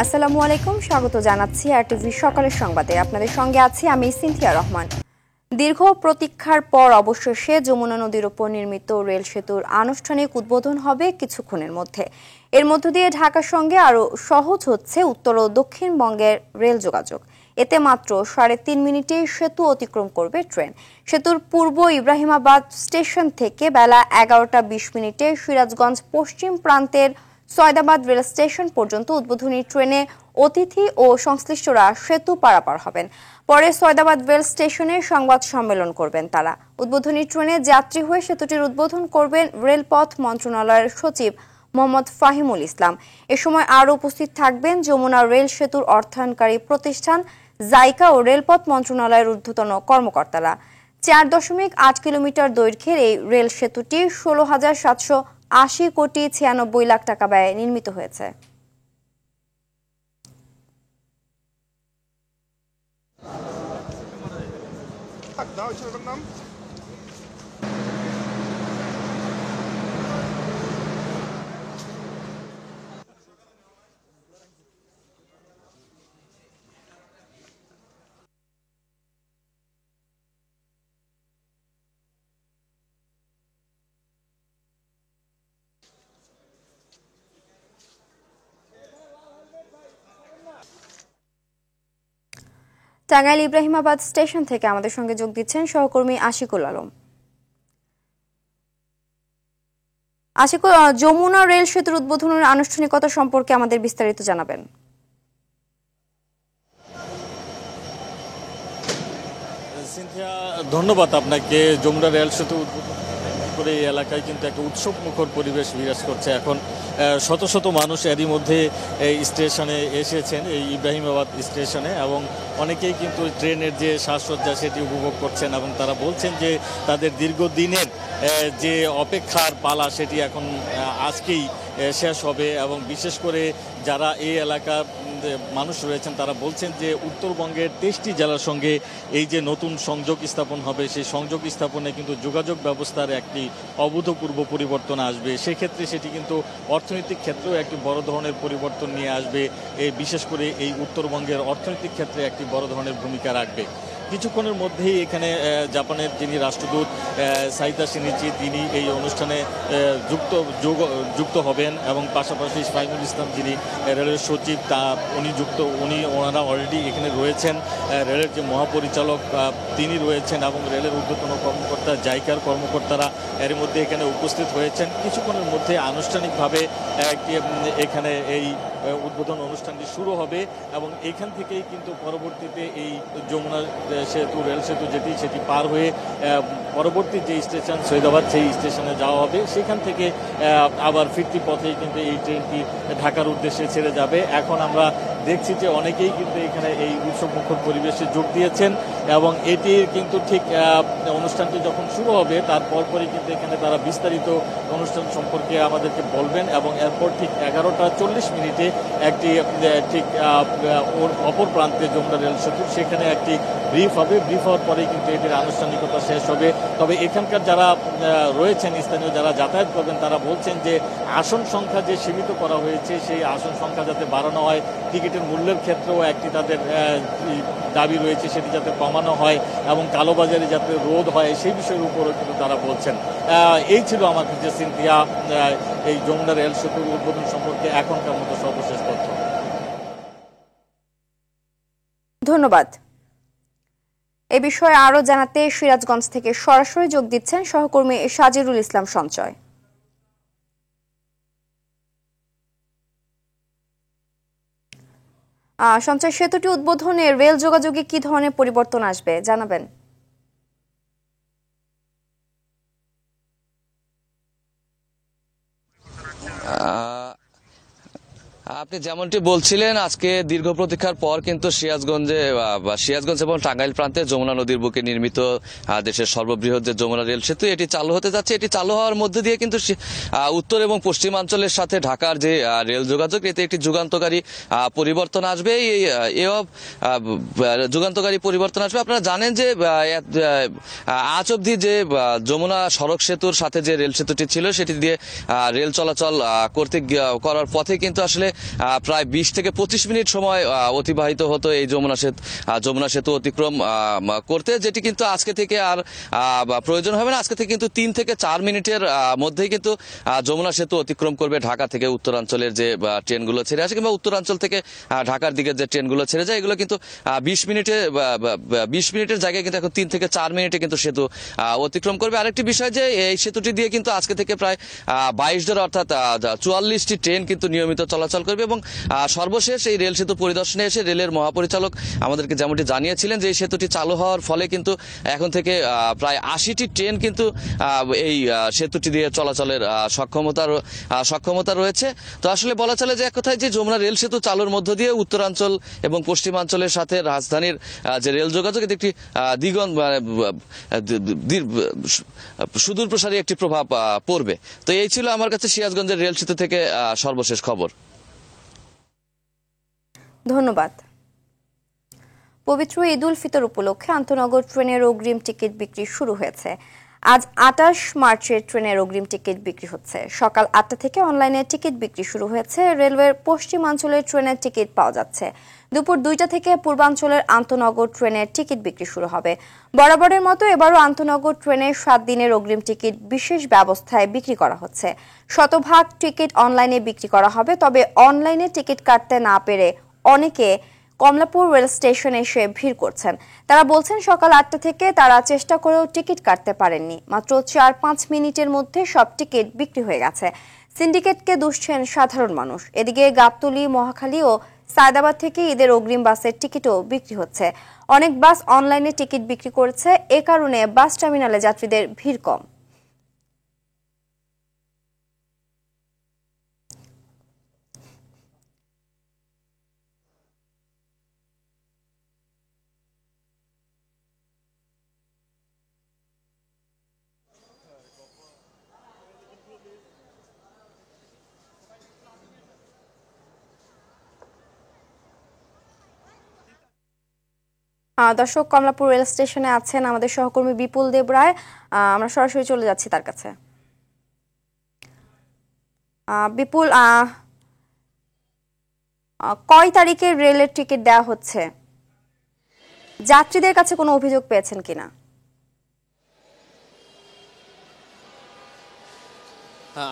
আসসালামু আলাইকুম, স্বাগত জানাচ্ছি আরটিভি সকালের সংবাদে। আপনাদের সঙ্গে আছি আমি সিনথিয়া রহমান। দীর্ঘ প্রতীক্ষার পর অবশেষে যমুনা নদীর উপর নির্মিত রেল সেতুর আনুষ্ঠানিক উদ্বোধন হবে কিছুক্ষণের মধ্যে। এর মধ্য দিয়ে ঢাকার সঙ্গে আরও সহজ হচ্ছে উত্তর ও দক্ষিণবঙ্গের রেল যোগাযোগ। এতে মাত্র 3.5 মিনিটেই সেতু অতিক্রম করবে ট্রেন। সেতুর পূর্ব ইব্রাহিমাবাদ স্টেশন থেকে বেলা 11টা 20 মিনিটে সিরাজগঞ্জ পশ্চিম প্রান্তের সয়দাবাদ রেল স্টেশন পর্যন্ত উদ্বোধনী ট্রেনে অতিথি ও সংশ্লিষ্টরা সেতু পারাপার হবেন। পরে সয়দাবাদ রেল স্টেশনে সংবাদ সম্মেলন করবেন তারা। উদ্বোধনী ট্রেনে যাত্রী হয়ে সেতুটির উদ্বোধন করবেন রেলপথ মন্ত্রণালয়ের সচিব মোহাম্মদ ফাহিমুল ইসলাম। এ সময় আরও উপস্থিত থাকবেন যমুনা রেল সেতুর অর্থায়নকারী প্রতিষ্ঠান জাইকা ও রেলপথ মন্ত্রণালয়ের ঊর্ধ্বতন কর্মকর্তারা। 4.8 কিলোমিটার দৈর্ঘ্যের এই রেল সেতুটি 16,780 কোটি 96 লাখ টাকা ব্যয়ে নির্মিত হয়েছে। টাঙ্গাইল ইব্রাহিমাবাদ স্টেশন থেকে আমাদের সঙ্গে যোগ দিচ্ছেন সহকর্মী আশিকুল আলম। আশিকুল, যমুনা রেল সেতুর উদ্বোধনের আনুষ্ঠানিকতা সম্পর্কে আমাদের বিস্তারিত জানাবেন। সিনথিয়া, ধন্যবাদ আপনাকে। যমুনা রেল সেতু উদ্বোধন করে এই এলাকায় কিন্তু একটা উৎসব মুখর পরিবেশ বিরাজ করছে। এখন শত শত মানুষ এরই মধ্যে এই স্টেশনে এসেছেন, এই ইব্রাহিমাবাদ স্টেশনে, এবং অনেকেই কিন্তু ট্রেনের যে সাজসজ্জা সেটি উপভোগ করছেন এবং তারা বলছেন যে তাদের দীর্ঘদিনের যে অপেক্ষার পালা সেটি এখন আজকেই শেষ হবে। এবং বিশেষ করে যারা এই এলাকার মানুষ রয়েছেন তারা বলছেন যে উত্তরবঙ্গের 23টি জেলার সঙ্গে এই যে নতুন সংযোগ স্থাপন হবে, সেই সংযোগ স্থাপনে কিন্তু যোগাযোগ ব্যবস্থার একটি অভূতপূর্ব পরিবর্তন আসবে। সেক্ষেত্রে সেটি কিন্তু অর্থনৈতিক ক্ষেত্রেও একটি বড় ধরনের পরিবর্তন নিয়ে আসবে। বিশেষ করে এই উত্তরবঙ্গের অর্থনৈতিক ক্ষেত্রে একটি বড় ধরনের ভূমিকা রাখবে। কিছুক্ষণের মধ্যেই এখানে জাপানের যিনি রাষ্ট্রদূত সাইদা সিনিচি তিনি এই অনুষ্ঠানে যুক্ত হবেন, এবং পাশাপাশি ফাহিমুল ইসলাম যিনি রেলের সচিব ওনারা অলরেডি এখানে রয়েছেন। রেলের যে মহাপরিচালক তিনি রয়েছেন এবং রেলের ঊর্ধ্বতন কর্মকর্তা জাইকার কর্মকর্তারা এর মধ্যে এখানে উপস্থিত হয়েছেন। কিছুক্ষণের মধ্যে আনুষ্ঠানিকভাবে এখানে এই উদ্বোধন অনুষ্ঠানটি শুরু হবে, এবং এখান থেকেই কিন্তু পরবর্তীতে এই যমুনা সেতু রেল সেতু সেটি পার হয়ে পরবর্তী যে স্টেশন সৈয়দাবাদ সেই স্টেশনে যাওয়া হবে। সেখান থেকে আবার ফিরতি পথেই কিন্তু এই ট্রেনটি ঢাকার উদ্দেশ্যে ছেড়ে যাবে। এখন আমরা দেখছি যে অনেকেই কিন্তু এখানে এই উৎসব মুখর পরিবেশে যোগ দিয়েছেন, এবং এটির কিন্তু ঠিক অনুষ্ঠানটি যখন শুরু হবে তার পরপরই কিন্তু এখানে তারা বিস্তারিত অনুষ্ঠান সম্পর্কে আমাদেরকে বলবেন, এবং এরপর ঠিক 11টা 40 মিনিটে একটি ঠিক অপর প্রান্তে যমুনা রেল সেতু সেখানে একটি ব্রিফ হবে। ব্রিফ হওয়ার পরেই কিন্তু এটির আনুষ্ঠানিকতা শেষ হবে। তবে এখানকার যারা রয়েছেন, স্থানীয় যারা যাতায়াত করবেন, তারা বলছেন যে আসন সংখ্যা যে সীমিত করা হয়েছে সেই আসন সংখ্যা যাতে বাড়ানো হয়, টিকিটের মূল্যের ক্ষেত্রেও একটি তাদের দাবি রয়েছে সেটি যাতে কমানো হয়, এবং কালোবাজারে যাতে রোধ হয় সেই বিষয়ের উপরও কিন্তু তারা বলছেন। এই ছিল আমার কাছে সিনথিয়া এই যমুনা রেল সেতুর উদ্বোধন সম্পর্কে এখনকার মতো সর্বশেষ তথ্য। ধন্যবাদ। এ বিষয়ে আরো জানাতে সিরাজগঞ্জ থেকে সরাসরি যোগ দিচ্ছেন সহকর্মী সাজিরুল ইসলাম সঞ্চয়। সঞ্চয়, সেতুটি উদ্বোধনে রেল যোগাযোগে কি ধরনের পরিবর্তন আসবে জানাবেন? আপনি যেমনটি বলছিলেন, আজকে দীর্ঘ প্রতীক্ষার পর কিন্তু সিরাজগঞ্জ এবং টাঙ্গাইল প্রান্তে যমুনা নদীর বুকে নির্মিত দেশের সর্ববৃহৎ যে যমুনা রেল সেতু এটি চালু হতে যাচ্ছে। এটি চালু হওয়ার মধ্যে দিয়ে কিন্তু উত্তর এবং পশ্চিমাঞ্চলের সাথে ঢাকার যে রেল যোগাযোগ এতে একটি যুগান্তকারী পরিবর্তন আসবে। এই যুগান্তকারী পরিবর্তন আসবে। আপনারা জানেন যে আজ অবধি যে যমুনা সড়ক সেতুর সাথে যে রেল সেতুটি ছিল সেটি দিয়ে রেল চলাচল করার পথে কিন্তু আসলে প্রায় 20 থেকে 25 মিনিট সময় অতিবাহিত হতো এই যমুনা সেতু অতিক্রম করতে, যেটি কিন্তু আজকে থেকে আর প্রয়োজন হবে না। আজকে থেকে কিন্তু 3 থেকে 4 মিনিটের মধ্যেই কিন্তু যমুনা সেতু অতিক্রম করবে ঢাকা থেকে উত্তরাঞ্চলের যে ট্রেনগুলো ছেড়ে আসে কিংবা উত্তরাঞ্চল থেকে ঢাকার দিকে যে ট্রেনগুলো ছেড়ে যায়, এগুলো কিন্তু 20 মিনিটের জায়গায় কিন্তু এখন 3 থেকে 4 মিনিটে কিন্তু সেতু অতিক্রম করবে। আরেকটি বিষয় যে এই সেতুটি দিয়ে কিন্তু আজকে থেকে প্রায় 22 ধরে অর্থাৎ 44টি ট্রেন কিন্তু নিয়মিত চলাচল করবে। এবং সর্বশেষ এই রেল সেতু পরিদর্শনে এসে রেলের মহাপরিচালক আমাদেরকে যেমনটি জানিয়েছিলেন যে এই সেতুটি চালু হওয়ার ফলে কিন্তু এখন থেকে প্রায় 80টি ট্রেন কিন্তু এই সেতুটি দিয়ে চলাচলের সক্ষমতা রয়েছে। তো আসলে বলা চলে যে এক কথায় যে যমুনা রেল সেতু চালুর মধ্য দিয়ে উত্তরাঞ্চল এবং পশ্চিমাঞ্চলের সাথে রাজধানীর যে রেল যোগাযোগ এতে একটি সুদূর প্রসারী একটি প্রভাব পড়বে। তো এই ছিল আমার কাছে সিরাজগঞ্জের রেল সেতু থেকে সর্বশেষ খবর। ধন্যবাদ। পবিত্র ঈদ উল ফিতর উপলক্ষে আন্তনগর ট্রেনের অগ্রিম টিকিট বিক্রি শুরু হয়েছে। আজ 28 মার্চের ট্রেনের অগ্রিম টিকিট বিক্রি হচ্ছে। সকাল 8টা থেকে অনলাইনে টিকিট বিক্রি শুরু হয়েছে। রেলওয়ের পশ্চিমাঞ্চলের ট্রেনের টিকিট পাওয়া যাচ্ছে। দুপুর 2টা থেকে পূর্বাঞ্চলের আন্তনগর ট্রেনের টিকিট বিক্রি শুরু হবে। বরাবরের মতো এবারও আন্তনগর ট্রেনের 7 দিনের অগ্রিম টিকিট বিশেষ ব্যবস্থায় বিক্রি করা হচ্ছে। শতভাগ টিকিট অনলাইনে বিক্রি করা হবে। তবে অনলাইনে টিকিট কাটতে না পেরে অনেকে কমলাপুর রেল স্টেশনে এসে ভিড় করছেন। তারা বলছেন সকাল 8টা থেকে তারা চেষ্টা করেও টিকিট কাটতে পারেননি। মাত্র 4-5 মিনিটের মধ্যে সব টিকিট বিক্রি হয়ে গেছে। সিন্ডিকেটকে দুষছেন সাধারণ মানুষ। এদিকে গাবতলী, মহাখালী ও সায়দাবাদ থেকে ঈদের অগ্রিম বাসের টিকিটও বিক্রি হচ্ছে। অনেক বাস অনলাইনে টিকিট বিক্রি করেছে। এ কারণে বাস টার্মিনালে যাত্রীদের ভিড় কম। দর্শক, কমলাপুর রেল স্টেশনে আছেন আমাদের সহকর্মী বিপুল দেব রায়। আমরা সরাসরি চলে যাচ্ছি তার কাছে। বিপুল, কয় তারিখে রেলের টিকিট দেওয়া হচ্ছে? যাত্রীদের কাছে কোনো অভিযোগ পেয়েছেন কিনা?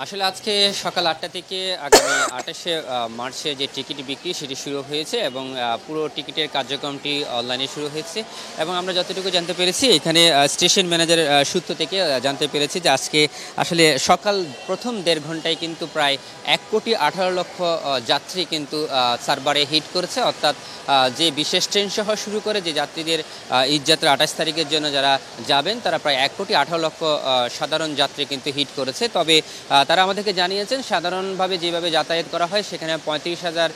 আসলে আজকে সকাল 8টা থেকে আগামী 28শে মার্চে যে টিকিট বিক্রি সেটি শুরু হয়েছে এবং পুরো টিকিটের কার্যক্রমটি অনলাইনে শুরু হয়েছে। এবং আমরা যতটুকু জানতে পেরেছি এখানে স্টেশন ম্যানেজারের সূত্র থেকে জানতে পেরেছি যে আজকে আসলে সকাল প্রথম 1.5 ঘন্টায় কিন্তু প্রায় 1,18,00,000 যাত্রী কিন্তু সার্ভারে হিট করেছে। অর্থাৎ যে বিশেষ ট্রেন সহ শুরু করে যে যাত্রীদের ঈদযাত্রা 28 তারিখের জন্য যারা যাবেন তারা প্রায় 1,18,00,000 সাধারণ যাত্রী কিন্তু হিট করেছে। তবে তারা আমাদেরকে জানিয়েছেন সাধারণভাবে যেভাবে যাতায়াত করা হয় সেখানে 35,000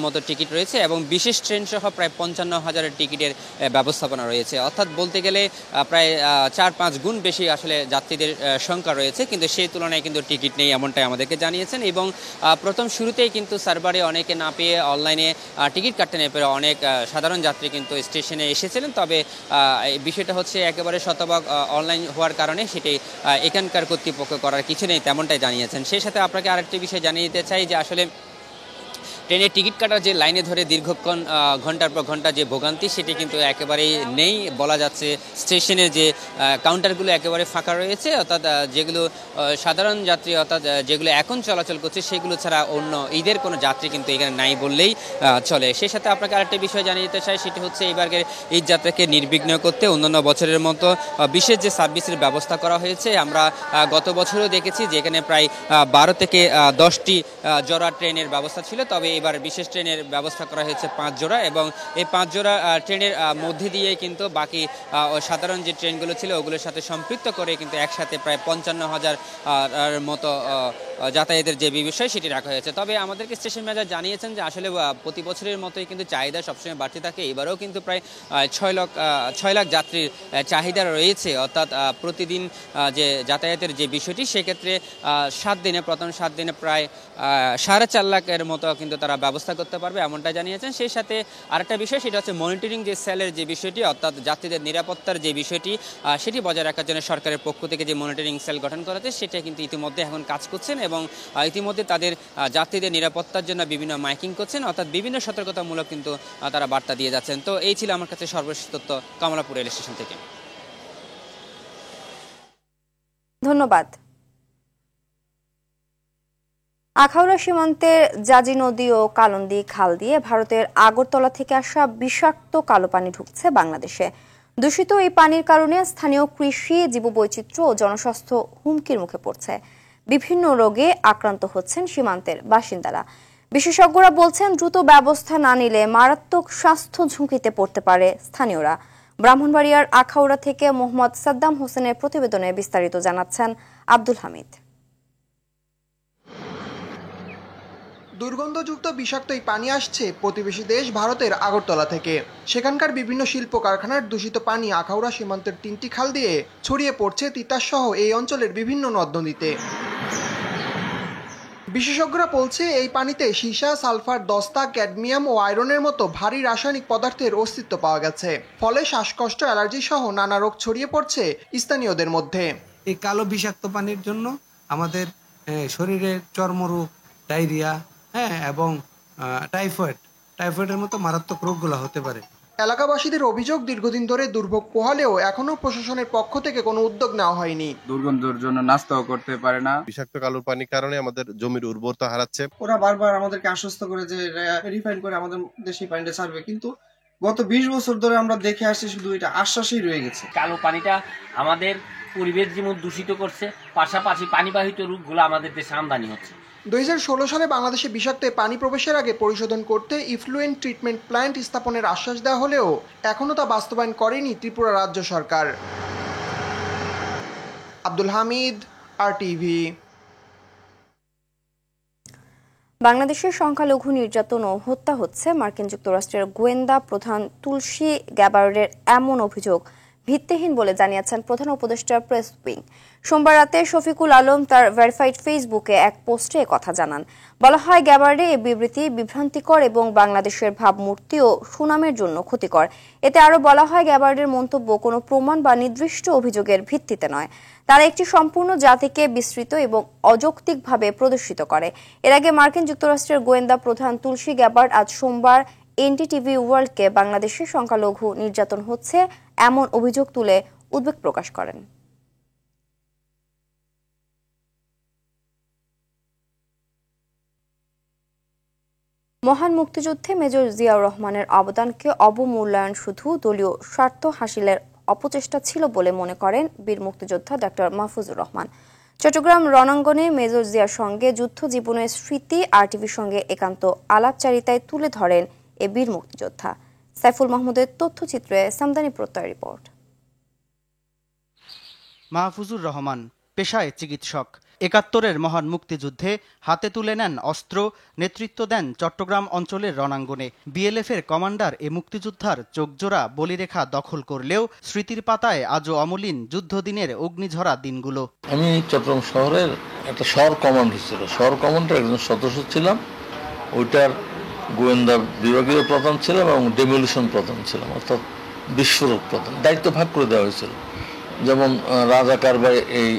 মতো টিকিট রয়েছে এবং বিশেষ ট্রেন সহ প্রায় 55,000 টিকিটের ব্যবস্থাপনা রয়েছে। অর্থাৎ বলতে গেলে প্রায় 4-5 গুণ বেশি আসলে যাত্রীদের সংখ্যা রয়েছে, কিন্তু সেই তুলনায় কিন্তু টিকিট নেই এমনটাই আমাদেরকে জানিয়েছেন। এবং প্রথম শুরুতেই কিন্তু সার্ভারে অনেকে না পেয়ে অনলাইনে টিকিট কাটতে না পেরে অনেক সাধারণ যাত্রী কিন্তু স্টেশনে এসেছিলেন। তবে বিষয়টা হচ্ছে একেবারে শতভাগ অনলাইন হওয়ার কারণে সেটি এখানকার কর্তৃপক্ষ করার কিছু নেই তেমনটাই জানিয়েছেন। সেই সাথে আপনাকে আরেকটি বিষয় জানিয়ে দিতে চাই যে আসলে ট্রেনের টিকিট কাটার যে লাইনে ধরে দীর্ঘক্ষণ ঘন্টার পর ঘন্টা যে ভোগান্তি সেটি কিন্তু একেবারেই নেই বলা যাচ্ছে। স্টেশনের যে কাউন্টারগুলো একেবারে ফাঁকা রয়েছে, অর্থাৎ যেগুলো সাধারণ যাত্রী অর্থাৎ যেগুলো এখন চলাচল করছে সেগুলো ছাড়া অন্য ঈদের কোনো যাত্রী কিন্তু এখানে নাই বললেই চলে। সেই সাথে আপনাকে আরেকটা বিষয় জানিয়ে দিতে চাই, সেটি হচ্ছে এবারের ঈদ যাত্রাকে নির্বিঘ্ন করতে অন্যান্য বছরের মতো বিশেষ যে সার্ভিসের ব্যবস্থা করা হয়েছে। আমরা গত বছরও দেখেছি যে এখানে প্রায় 12 থেকে 10টি জোড়া ট্রেনের ব্যবস্থা ছিল, তবে এবার বিশেষ ট্রেনের ব্যবস্থা করা হয়েছে 5 জোড়া এবং এই 5 জোড়া ট্রেনের মধ্যে দিয়ে কিন্তু বাকি সাধারণ যে ট্রেনগুলো ছিল ওগুলোর সাথে সম্পৃক্ত করে কিন্তু একসাথে প্রায় 55,000 মতো যাতায়াতের যে বিষয় সেটি রাখা হয়েছে। তবে আমাদেরকে স্টেশন ম্যানেজার জানিয়েছেন যে আসলে প্রতি বছরের মতোই কিন্তু চাহিদা সবসময় বাড়তে থাকে। এবারেও কিন্তু প্রায় 6 লাখ যাত্রীর চাহিদা রয়েছে, অর্থাৎ প্রতিদিন যে যাতায়াতের যে বিষয়টি সেক্ষেত্রে 7 দিনে প্রথম 7 দিনে প্রায় 4.5 লাখের মতো কিন্তু তারা তারা ব্যবস্থা করতে পারবে এমনটা জানিয়েছেন। সেই সাথে আরেকটা বিষয়, সেটা হচ্ছে মনিটরিং যে সেলের যে বিষয়টি, অর্থাৎ যাত্রীদের নিরাপত্তার যে বিষয়টি, সেটি বজায় রাখার জন্য সরকারের পক্ষ থেকে যে মনিটরিং সেল গঠন করা হয়েছে সেটা কিন্তু ইতিমধ্যে এখন কাজ করছেন এবং ইতিমধ্যে তাদের যাত্রীদের নিরাপত্তার জন্য বিভিন্ন মাইকিং করছেন, অর্থাৎ বিভিন্ন সতর্কতামূলক কিন্তু তারা বার্তা দিয়ে যাচ্ছেন। তো এই ছিল আমার কাছে সর্বশেষ তথ্য কমলাপুর রেল স্টেশন থেকে। ধন্যবাদ। আখাউড়া সীমান্তের জাজি নদী ও কালন্দি খাল দিয়ে ভারতের আগরতলা থেকে আসা বিষাক্ত কালো পানি ঢুকছে বাংলাদেশে। দূষিত এই পানির কারণে স্থানীয় কৃষি, জীববৈচিত্র্য ও জনস্বাস্থ্য হুমকির মুখে পড়ছে। বিভিন্ন রোগে আক্রান্ত হচ্ছেন সীমান্তের বাসিন্দারা। বিশেষজ্ঞরা বলছেন, দ্রুত ব্যবস্থা না নিলে মারাত্মক স্বাস্থ্য ঝুঁকিতে পড়তে পারে স্থানীয়রা। ব্রাহ্মণবাড়িয়ার আখাউড়া থেকে মোহাম্মদ সাদ্দাম হোসেনের প্রতিবেদনে বিস্তারিত জানাচ্ছেন আব্দুল হামিদ। দুর্গন্ধযুক্ত বিষাক্ত এই পানি আসছে প্রতিবেশী দেশ ভারতের আগরতলা থেকে। সেখানকার বিভিন্ন শিল্প কারখানার দূষিত পানি আখাউড়া সীমান্তের 3টি খাল দিয়ে ছড়িয়ে পড়ছে তিতাস সহ এই অঞ্চলের বিভিন্ন নদ নদীতে। বিশেষজ্ঞরা বলছে, এই পানিতে সীসা, সালফার, দস্তা, ক্যাডমিয়াম ও আয়রনের মতো ভারী রাসায়নিক পদার্থের অস্তিত্ব পাওয়া গেছে। ফলে শ্বাসকষ্ট, অ্যালার্জি সহ নানা রোগ ছড়িয়ে পড়ছে স্থানীয়দের মধ্যে। এই কালো বিষাক্ত পানির জন্য আমাদের শরীরের চর্মরোগ, ডায়রিয়া, এবং টাইফয়েডের মতো মারাত্মক রোগগুলো হতে পারে। এলাকাবাসীদের অভিযোগ, দীর্ঘদিন ধরে দুর্ভোগ পোহালেও এখনো প্রশাসনের পক্ষ থেকে কোনো উদ্যোগ নেওয়া হয়নি। দুর্গন্ধের জন্য নাস্তাও করতে পারে না। বিষাক্ত কালো পানির কারণে আমাদের জমির উর্বরতা হারাচ্ছে। ওরা বারবার আমাদেরকে আশ্বস্ত করে যে রিফাইন করে আমাদের দেশি পানিটা ছাড়বে, কিন্তু গত 20 বছর ধরে আমরা দেখে আসছি শুধু এটা আশ্বাসই রয়ে গেছে। কালো পানিটা আমাদের পরিবেশ যেমন দূষিত করছে, পাশাপাশি পানিবাহিত রোগগুলো আমাদের দেশে আমদানি হচ্ছে। 2016 সালে বাংলাদেশে বিষাক্ত পানি প্রবেশের আগে পরিশোধন করতে ইফ্লুয়েন্ট ট্রিটমেন্ট প্ল্যান্ট স্থাপনের আশ্বাস দেওয়া হলেও এখনো তা বাস্তবায়ন করেনি ত্রিপুরা রাজ্য সরকার। আব্দুল হামিদ, RTV। বাংলাদেশে সংখ্যালঘু নির্যাতন ও হত্যা হচ্ছে মার্কিন যুক্তরাষ্ট্রের গোয়েন্দা প্রধান তুলসী গ্যাবার্ডের এমন অভিযোগ ভিত্তিহীন বলে জানিয়েছেন প্রধান উপদেষ্টা প্রেস উইং। সোমবার রাতে শফিকুল আলম তার ভেরিফাইড ফেসবুকে এক পোস্টে কথা জানান। বলা হয়, গ্যাবার্ডে এই বিবৃতি বিভ্রান্তিকর এবং বাংলাদেশের ভাবমূর্তি ও সুনামের জন্য ক্ষতিকর। এতে আরও বলা হয়, গ্যাবার্ডের মন্তব্য কোনো প্রমাণ বা নির্দিষ্ট অভিযোগের ভিত্তিতে নয়। তারা একটি সম্পূর্ণ জাতিকে বিস্তৃত এবং অযৌক্তিকভাবে প্রদর্শিত করে। এর আগে মার্কিন যুক্তরাষ্ট্রের গোয়েন্দা প্রধান তুলসী গ্যাবার্ড আজ সোমবার এনডিটিভি ওয়ার্ল্ডকে বাংলাদেশে সংখ্যালঘু নির্যাতন হচ্ছে এমন অভিযোগ তুলে উদ্বেগ প্রকাশ করেন। মহান মুক্তিযুদ্ধে মেজর জিয়াউর রহমানের অবদানকে অবমূল্যায়ন শুধু দলীয় স্বার্থ হাসিলের অপচেষ্টা ছিল বলে মনে করেন বীর মুক্তিযোদ্ধা ডক্টর মাহফুজুর রহমান। চট্টগ্রাম রণাঙ্গনে মেজর জিয়ার সঙ্গে যুদ্ধ জীবনের স্মৃতি RTVর সঙ্গে একান্ত আলাপচারিতায় তুলে ধরেন এ বীর মুক্তিযোদ্ধা। সাইফুল মাহমুদের তথ্যচিত্রে সামদানি প্রত্যয় রিপোর্ট। মাহফুজুর রহমান পেশায় চিকিৎসক। ৭১-এর মহান মুক্তিযুদ্ধে হাতে তুলে নেন অস্ত্র, নেতৃত্ব দেন চট্টগ্রাম অঞ্চলের রণাঙ্গনে। BLF-এর কমান্ডার এ মুক্তিযোদ্ধার চোখজোড়া বলিরেখা দখল করলেও স্মৃতির পাতায় আজও অমলিন যুদ্ধদিনের অগ্নিঝরা দিনগুলো। আমি চট্টগ্রাম শহরের একটা শহর কমান্ড ছিল, শহর কমান্ডের একজন সদস্য ছিলাম। ওইটার গোয়েন্দা বিভাগীয় প্রধান ছিলাম এবং ডেমোলিশন প্রধান ছিলাম, অর্থাৎ বিস্ফোরক প্রধান। দায়িত্ব ভাগ করে দেওয়া হয়েছিল। যেমন রাজাকার বা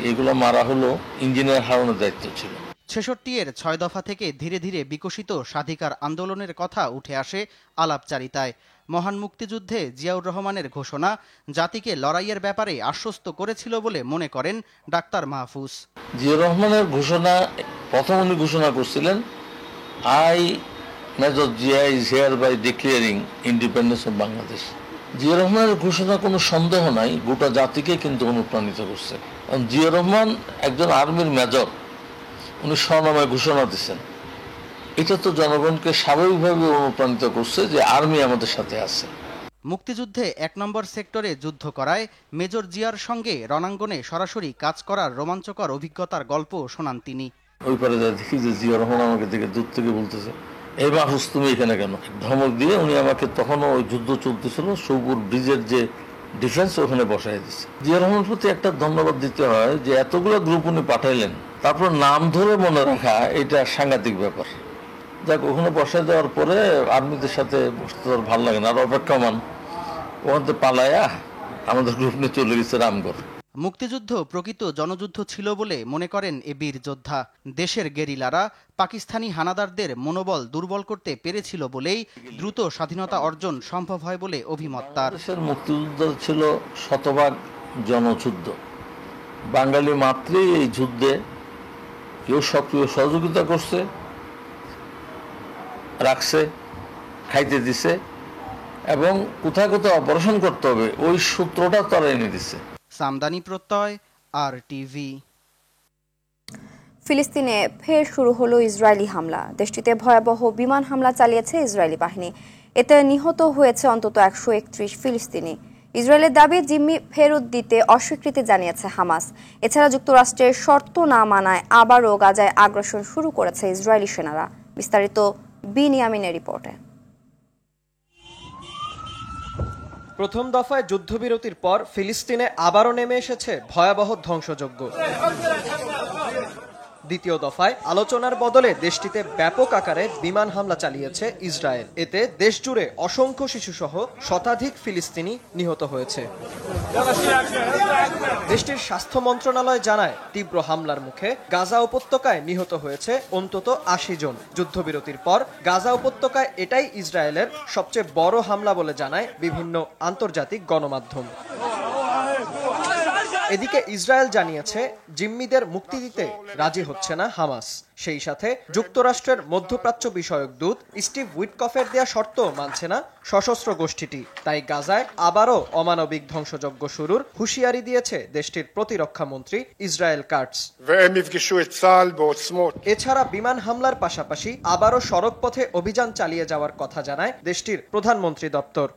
এইগুলো মারা হলো, ইঞ্জিনিয়ার হারানোর দায়িত্ব ছিল। ৬৬-এর ৬ দফা থেকে ধীরে ধীরে বিকশিত স্বাধিকার আন্দোলনের কথা উঠে আসে আলাপচারিতায়। মহান মুক্তিযুদ্ধে জিয়াউর রহমানের ঘোষণা জাতিকে লড়াইয়ের ব্যাপারে আশ্বস্ত করেছিল বলে মনে করেন ডাক্তার মাহফুজ। জিয়াউর রহমানের ঘোষণা প্রথম উনি ঘোষণা করছিলেন, I major Zia is here by declaring independence of Bangladesh. Zia রহমানের ঘোষণা কোনো সন্দেহ নাই, গোটা জাতিকে কিন্তু অনুপ্রাণিত করছে। জিয়া রহমান একজন আর্মির মেজর, উনি স্বনামে ঘোষণা দিচ্ছেন। এটা তো জনগণকে স্বাভাবিকভাবে অনুপ্রাণিত করছে যে আর্মি আমাদের সাথে আছে। মুক্তিযুদ্ধে ১ নম্বর সেক্টরে যুদ্ধ করায় মেজর জিয়ার সঙ্গে রণাঙ্গনে সরাসরি কাজ করার রোমাঞ্চকর অভিজ্ঞতার গল্প শোনান তিনি। ওই পারে দেখি যে জিয়া রহমান আমাকে দেখে দূর থেকে বলতেছে, এই মাহফুজ তুমি এখানে কেন? ধমক দিয়ে উনি আমাকে, তখনও ওই যুদ্ধ চলতেছিল, সৌপুর ব্রিজের যে ডিফেন্স ওখানে বসাই দিচ্ছে। জিয়া রহমানের প্রতি একটা ধন্যবাদ দিতে হয় যে এতগুলো গ্রুপ উনি পাঠাইলেন, তারপর নাম ধরে মনে রাখা এটা সাংঘাতিক ব্যাপার। যাক ওখানে বসায় দেওয়ার পরে আর্মিদের সাথে বসতে আর ভালো লাগে না, আর অপেক্ষমান ওখান থেকে পালায়া আমাদের গ্রুপ নিয়ে চলে গেছে রামগড়। মুক্তিযুদ্ধ প্রকৃত জনযুদ্ধ ছিল বলে মনে করেন এ বীর যোদ্ধা। দেশের গেরিলারা পাকিস্তানি হানাদারদের মনোবল দুর্বল করতে পেরেছিল বলেই দ্রুত স্বাধীনতা অর্জন সম্ভব হয় বলে অভিমত তার। দেশের মুক্তিযুদ্ধ ছিল শতভাগ জনযুদ্ধ। বাঙালি মাত্রই এই যুদ্ধে কেউ সক্রিয় সহযোগিতা করছে, রাখছে, খাইতে দিছে এবং কোথায় কোথায় অপারেশন করতে হবে ওই সূত্রটা তারা এনে দিছে। সামদানি প্রত্যয়, RTV। ফিলিস্তিনে ফের শুরু হলো ইসরায়েলি হামলা। দেশটিতে ভয়াবহ বিমান হামলা চালিয়েছে ইসরায়েলি বাহিনী। এতে নিহত হয়েছে অন্তত 131 ফিলিস্তিনি। ইসরায়েলের দাবি জিম্মি ফেরত দিতে অস্বীকৃতি জানিয়েছে হামাস। এছাড়া যুক্তরাষ্ট্রের শর্ত না মানায় আবারও গাজায় আগ্রাসন শুরু করেছে ইসরায়েলি সেনারা। বিস্তারিত বিনিয়ামিনের রিপোর্টে। প্রথম দফায় যুদ্ধবিরতির পর ফিলিস্তিনে আবারও নেমে এসেছে ভয়াবহ ধ্বংসযজ্ঞ। দ্বিতীয় দফায় আলোচনার বদলে দেশটিতে ব্যাপক আকারে বিমান হামলা চালিয়েছে ইসরায়েল। এতে দেশজুড়ে অসংখ্য শিশুসহ শতাধিক ফিলিস্তিনি নিহত হয়েছে। দেশটির স্বাস্থ্য মন্ত্রণালয় জানায়, তীব্র হামলার মুখে গাজা উপত্যকায় নিহত হয়েছে অন্তত 80 জন। যুদ্ধবিরতির পর গাজা উপত্যকায় এটাই ইসরায়েলের সবচেয়ে বড় হামলা বলে জানায় বিভিন্ন আন্তর্জাতিক গণমাধ্যম। এদিকে ইসরায়েল জানিয়েছে জিম্মিদের মুক্তি দিতে রাজি হচ্ছে না হামাস। সেই সাথে যুক্তরাষ্ট্রের মধ্যপ্রাচ্য বিষয়ক দূত স্টিভ উইটকফের দেয়া শর্ত মানছে না সশস্ত্র গোষ্ঠীটি। তাই গাজায় আবারও অমানবিক ধ্বংসযজ্ঞ শুরুর হুঁশিয়ারি দিয়েছে দেশটির প্রতিরক্ষা মন্ত্রী ইসরায়েল কাটস। এছাড়া বিমান হামলার পাশাপাশি আবারও সড়ক পথে অভিযান চালিয়ে যাওয়ার কথা জানায় দেশটির প্রধানমন্ত্রী দপ্তর।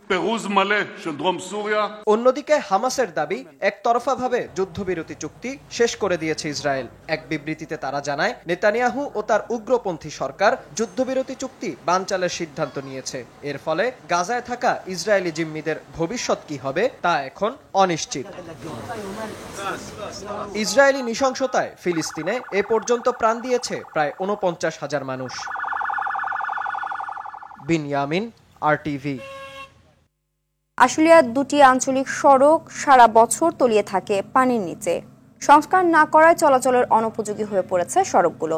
অন্যদিকে হামাসের দাবি একতরফাভাবে যুদ্ধবিরতি চুক্তি শেষ করে দিয়েছে ইসরায়েল। এক বিবৃতিতে তারা জানায়, নেতানিয়াহু ও তার উগ্রপন্থী সরকার যুদ্ধবিরতি চুক্তি বানচালের সিদ্ধান্ত নিয়েছে। এর ফলে গাজায় থাকা ইসরায়েলি জিম্মিদের ভবিষ্যৎ কি হবে তা এখন অনিশ্চিত। ইসরায়েলি নৃশংসতায় ফিলিস্তিনে এ পর্যন্ত প্রাণ দিয়েছে প্রায় 49,000 মানুষ। বিনিয়ামিন, RTV। আশুলিয়ার দুটি আঞ্চলিক সড়ক সারা বছর তলিয়ে থাকে পানির নিচে। সংস্কার না করায় চলাচলের অনুপযোগী হয়ে পড়েছে সড়কগুলো।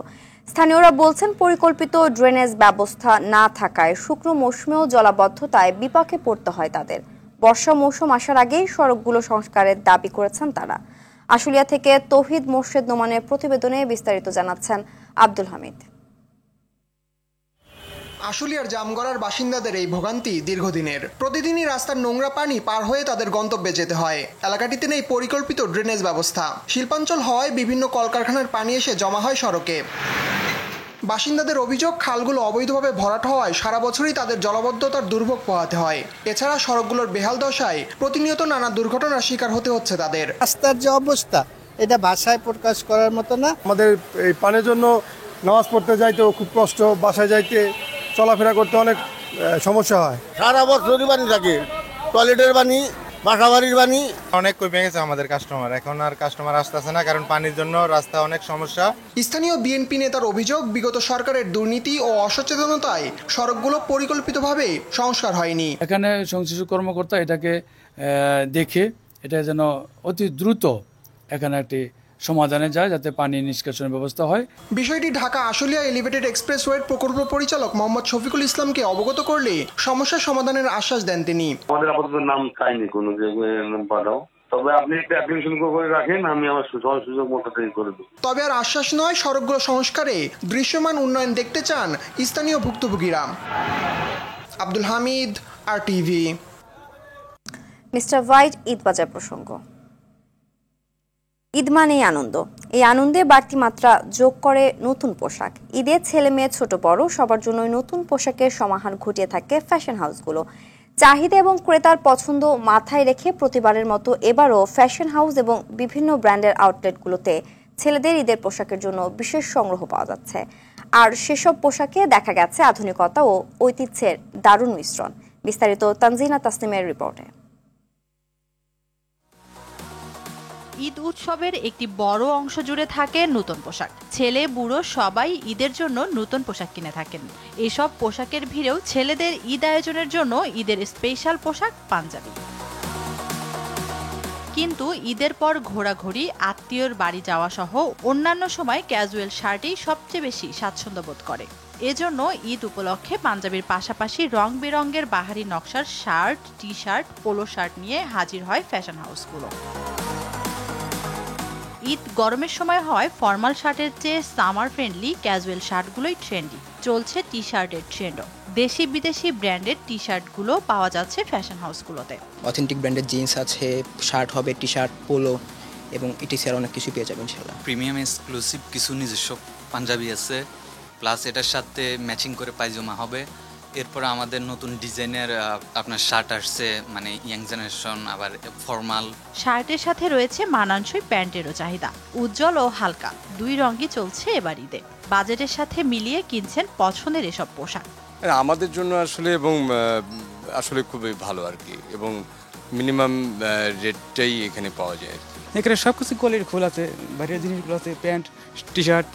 স্থানীয়রা বলছেন, পরিকল্পিত ড্রেনেজ ব্যবস্থা না থাকায় শুকনো মৌসুমেও জলাবদ্ধতায় বিপাকে পড়তে হয় তাদের। বর্ষা মৌসুম আসার আগেই সড়কগুলো সংস্কারের দাবি করেছেন তারা। আশুলিয়া থেকে তৌহিদ মোর্শেদ নোমানের প্রতিবেদনে বিস্তারিত জানাচ্ছেন আব্দুল হামিদ। আশুলিয়ার জামগড়ার বাসিন্দাদের এই ভোগান্তি দীর্ঘদিনের। প্রতিদিনই রাস্তার নোংরা পানি পার হয়ে তাদের গন্তব্যে যেতে হয়। এলাকাটিতে নেই পরিকল্পিত ড্রেনেজ ব্যবস্থা। শিল্পাঞ্চল হওয়ায় বিভিন্ন কলকারখানার পানি এসে জমা হয় সড়কে। বাসিন্দাদের অভিযোগ, খালগুলো অবৈধভাবে ভরাট হওয়ায় সারা বছরই তাদের জলাবদ্ধতার দুর্ভোগ পোহাতে হয়। এছাড়া সড়কগুলোর বেহাল দশায় প্রতিনিয়ত নানা দুর্ঘটনার শিকার হতে হচ্ছে তাদের। রাস্তার যে অবস্থা, এটা ভাষায় প্রকাশ করার মতো না। আমাদের এই পানির জন্য নামাজ পড়তে যাইতেও খুব কষ্ট, বাসায় যাইতে চলাফেরা করতে অনেক সমস্যা হয়। সারা বছরই পানি থাকে, টয়লেটের পানি, বাসা বাড়ির পানি। অনেক কমে গেছে আমাদের কাস্টমার, এখন আর কাস্টমার আসতেছে না, কারণ পানির জন্য রাস্তা অনেক সমস্যা। স্থানীয় বিএনপি নেতার অভিযোগ, বিগত সরকারের দুর্নীতি ও অসচেতনতায় সড়কগুলো পরিকল্পিতভাবে সংস্কার হয়নি। এখানে সংশ্লিষ্ট কর্মকর্তা এটাকে দেখে এটা যেন অতি দ্রুত এখানে একটি সমাধানে যায়, যাতে পানি নিষ্কাশনের ব্যবস্থা হয়। বিষয়টি ঢাকা আশুলিয়া এলিভেটেড এক্সপ্রেসওয়ে প্রকল্প পরিচালক মোহাম্মদ শফিকুল ইসলামকে অবগত করলে সমস্যা সমাধানের আশ্বাস দেন তিনি। আমাদের আপাতত নাম চাইনি কোনো পাঠাও, তবে আপনি একটা অ্যাপ্লিকেশন করে রাখেন, আমি আমার সুযোগ মতো করে দেব। তবে আর আশ্বাস নয়, সড়কগুলো সংস্কারে দৃশ্যমান উন্নয়ন দেখতে চান স্থানীয় ভুক্তভোগীরা। Abdul Hamid, RTV। Mister White Eid বাজার প্রসঙ্গ। ঈদ মানেই আনন্দ। এই আনন্দে বাড়তি মাত্রা যোগ করে নতুন পোশাক। ঈদে ছেলে মেয়ে ছোট বড় সবার জন্যই নতুন পোশাকের সমাহার ঘটিয়ে থাকে ফ্যাশন হাউসগুলো। চাহিদা এবং ক্রেতার পছন্দ মাথায় রেখে প্রতিবারের মতো এবারও ফ্যাশন হাউস এবং বিভিন্ন ব্র্যান্ডের আউটলেটগুলোতে ছেলেদের ঈদের পোশাকের জন্য বিশেষ সংগ্রহ পাওয়া যাচ্ছে। আর সেসব পোশাকে দেখা গেছে আধুনিকতা ও ঐতিহ্যের দারুণ মিশ্রণ। বিস্তারিত তানজিনা তাসনিমের রিপোর্টে। ঈদ উৎসবের একটি বড় অংশ জুড়ে থাকে নতুন পোশাক। ছেলে বুড়ো সবাই ঈদের জন্য নতুন পোশাক কিনে থাকেন। এসব পোশাকের ভিড়েও ছেলেদের ঈদ আয়োজনের জন্য ঈদের স্পেশাল পোশাক পাঞ্জাবি। কিন্তু ঈদের পর ঘোরাঘুরি, আত্মীয়র বাড়ি যাওয়া সহ অন্যান্য সময় ক্যাজুয়াল শার্টেই সবচেয়ে বেশি স্বাচ্ছন্দ্য বোধ করে। এজন্য ঈদ উপলক্ষে পাঞ্জাবির পাশাপাশি রং বেরঙের বাহারি নকশার shirt, T shirt, polo shirt নিয়ে হাজির হয় ফ্যাশন হাউসগুলো। ঈদ গরমের সময় হয় ফর্মাল শার্টের চেয়ে সামার ফ্রেন্ডলি ক্যাজুয়াল শার্টগুলোই ট্রেন্ডি। চলছে টি শার্টের ট্রেন্ডও। দেশি বিদেশি ব্র্যান্ডের টি শার্টগুলো পাওয়া যাচ্ছে ফ্যাশন হাউসগুলোতে। অথেন্টিক ব্র্যান্ডের জিন্স আছে, শার্ট হবে, টি শার্ট, পোলো এবং ইটিসি আর অনেক কিছু পেয়ে যাবেন ইনশাআল্লাহ। প্রিমিয়াম এক্সক্লুসিভ কিছু নিজস্ব পাঞ্জাবি আছে, প্লাস এটার সাথে ম্যাচিং করে পায়জামা হবে। এরপর আমাদের নতুন ডিজাইনের আপনার শার্ট আসছে, মানে ইয়াং জেনারেশন, আবার ফর্মাল। শার্টের সাথে রয়েছে মানানসই প্যান্টেরও চাহিদা। উজ্জ্বল ও হালকা দুই রঙই চলছে এবার ঈদে। বাজেটের সাথে মিলিয়ে কিনছেন পছন্দের এসব পোশাক। আমাদের জন্য আসলে খুবই ভালো আর কি, এবং মিনিমাম রেটটাই এখানে পাওয়া যায়। এখানে সব কিছু কোয়ালিটি ফুল আছে, বাইরের জিনিসগুলো আছে, প্যান্ট, টি শার্ট,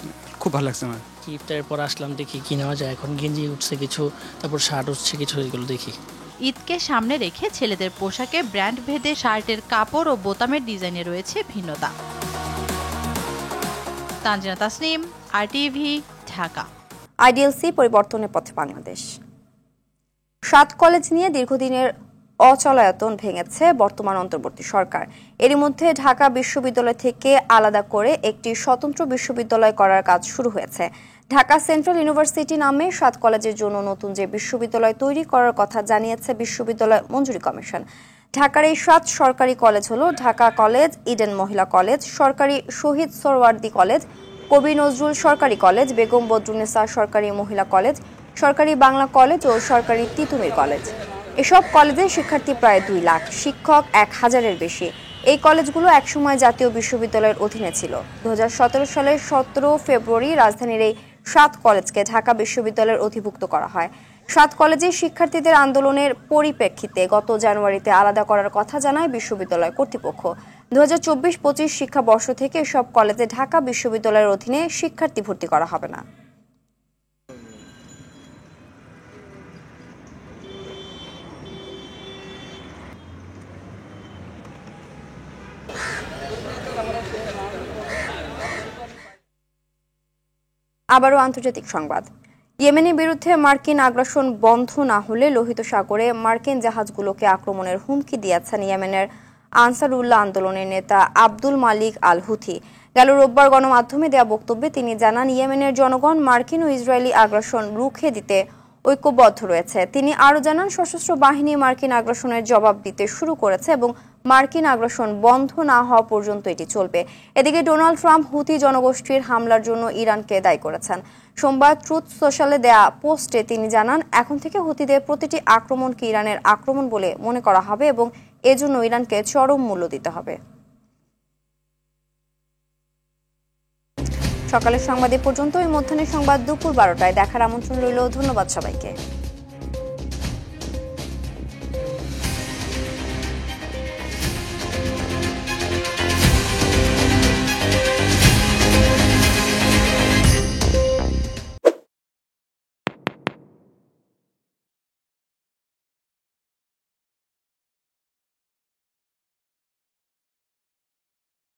খুব ভালো লাগছে আমার। ইফতারের পর আসলাম, দেখি কি নেওয়া যায়। এখন গেঞ্জি উঠছে কিছু, তারপর শার্ট উঠছে কিছু, এগুলো দেখি। ঈদকে সামনে রেখে ছেলেদের পোশাকে ব্র্যান্ড ভেদে শার্টের কাপড় ও বোতামের ডিজাইনে রয়েছে ভিন্নতা। তানজিনা তাসনিম, RTV, ঢাকা। IDLC পরিবর্তনের পথে বাংলাদেশ। 7 কলেজ নিয়ে দীর্ঘদিনের অচলায়তন ভেঙেছে বর্তমান অন্তর্বর্তী সরকার। এরই মধ্যে ঢাকা বিশ্ববিদ্যালয় থেকে আলাদা করে একটি স্বতন্ত্র বিশ্ববিদ্যালয় করার কাজ শুরু হয়েছে। ঢাকা সেন্ট্রাল ইউনিভার্সিটি নামে 7 কলেজের জন্য নতুন যে বিশ্ববিদ্যালয় তৈরি করার কথা জানিয়েছে বিশ্ববিদ্যালয় মঞ্জুরি কমিশন। ঢাকার এই 7 সরকারি কলেজ হলো ঢাকা কলেজ, ইডেন মহিলা কলেজ, সরকারি শহীদ সোহরাওয়ার্দী কলেজ, কবি নজরুল সরকারি কলেজ, বেগম বদরুন্নেসা সরকারি মহিলা কলেজ, সরকারি বাংলা কলেজ ও সরকারি তিতুমির কলেজ। এসব কলেজে শিক্ষার্থী প্রায় 2 লাখ, শিক্ষক 1000-এর বেশি। এই কলেজগুলো একসময় জাতীয় বিশ্ববিদ্যালয়ের অধীনে ছিল। 2017 সালের 17 ফেব্রুয়ারি রাজধানীর এই 7 কলেজকে ঢাকা বিশ্ববিদ্যালয়ের অধিভুক্ত করা হয়। 7 কলেজে শিক্ষার্থীদের আন্দোলনের পরিপ্রেক্ষিতে গত জানুয়ারিতে আলাদা করার কথা জানায় বিশ্ববিদ্যালয় কর্তৃপক্ষ। 2024-25 শিক্ষাবর্ষ থেকে সব কলেজে ঢাকা বিশ্ববিদ্যালয়ের অধীনে শিক্ষার্থী ভর্তি করা হবে না। আবারও আন্তর্জাতিক সংবাদ। ইয়েমেনের বিরুদ্ধে মার্কিন আগ্রাসন বন্ধ না হলে লোহিত সাগরে মার্কিন জাহাজগুলোকে আক্রমণের হুমকি দিয়েছেন ইয়েমেনের আনসারুল্লাহ আন্দোলনের নেতা আব্দুল মালিক আল হুথি। গেল রোববার গণমাধ্যমে দেয়া বক্তব্যে তিনি জানান, ইয়েমেনের জনগণ মার্কিন ও ইসরায়েলি আগ্রাসন রুখে দিতে ঐক্যবদ্ধ রয়েছে। তিনি আরও জানান, সশস্ত্র বাহিনী মার্কিন আগ্রাসনের জবাব দিতে শুরু করেছে এবং মার্কিন আগ্রাসন বন্ধ না হওয়া পর্যন্ত এটি চলবে। এদিকে ডোনাল্ড ট্রাম্প হুথি জনগোষ্ঠীর হামলার জন্য ইরানকে দায়ী করেছেন। সোমবার ট্রুথ সোশ্যালে দেয়া পোস্টে তিনি জানান, এখন থেকে হুথিদের প্রতিটি আক্রমণকে ইরানের আক্রমণ বলে মনে করা হবে এবং এজন্য ইরানকে চরম মূল্য দিতে হবে। সকালের সংবাদ এ পর্যন্ত। এই মধ্যাহ্নের সংবাদ দুপুর 12টায় দেখার আমন্ত্রণ রইল। ধন্যবাদ সবাইকে।